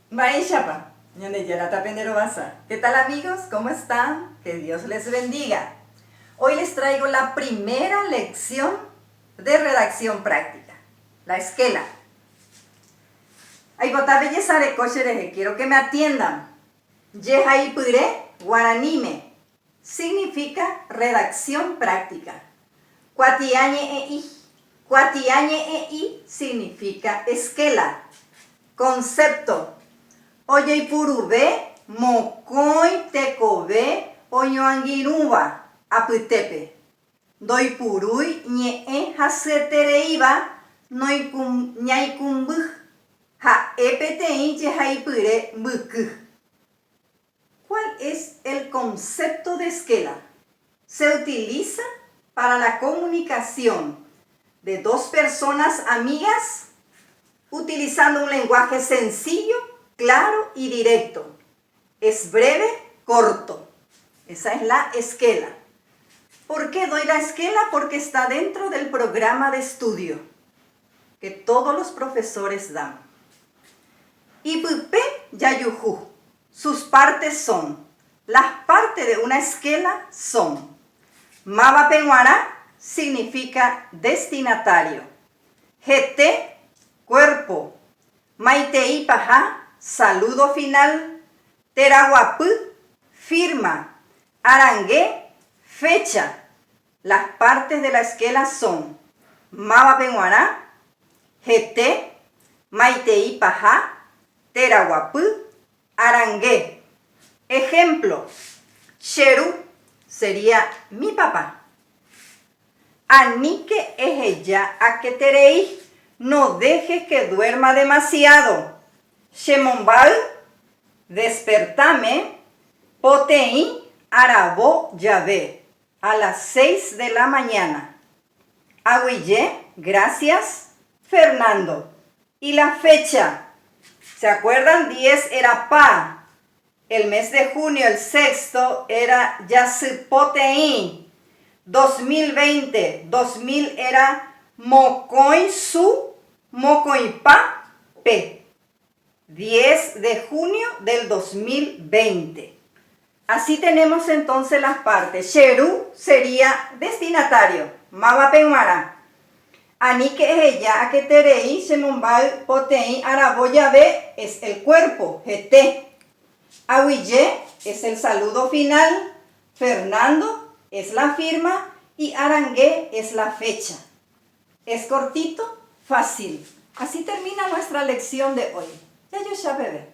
Chapa, ¿qué tal amigos? ¿Cómo están? Que Dios les bendiga. Hoy les traigo la primera lección de redacción práctica, la esquela. Quiero que me atiendan. Yehaipure guaranime significa redacción práctica. Cuatiañe e significa esquela. Concepto. Oyeipurube mokoi tekobe oñoangiruba apitepe. Doipurui ñe'e hasetereiva ñaikumbuj ha epetei jehaipyre mbykyj. ¿Cuál es el concepto de esquela? Se utiliza para la comunicación de dos personas amigas utilizando un lenguaje sencillo, claro y directo. Es breve, corto. Esa es la esquela. ¿Por qué doy la esquela? Porque está dentro del programa de estudio que todos los profesores dan. Ipupe yayuju. Sus partes son, las partes de una esquela son, Maba Penguara significa destinatario, Gete, cuerpo, Maitei Paja, saludo final, Terahuapú, firma, Arangué, fecha. Las partes de la esquela son Maba Penguara, Gete, Maitei Paja, Terahuapú, Arangué. Ejemplo, Sheru sería mi papá. Anike es ella a que terei, no dejes que duerma demasiado. Shemombal, despertame. Potei, arabo llave, a las 6 de la mañana. Aguille, gracias. Fernando. Y la fecha. ¿Se acuerdan? 10 era pa. El mes de junio, el sexto, era Yasipotei. 2020. 2000 era Mokoi su, Mokoi pa, pe. 10 de junio del 2020. Así tenemos entonces las partes. Sheru sería destinatario. Maba Penguara. Anike es ella, a que terei, shemumbal, potei, araboyabe es el cuerpo, gete. Aguille es el saludo final. Fernando es la firma y Arangué es la fecha. Es cortito, fácil. Así termina nuestra lección de hoy. Ya yo ya bebé.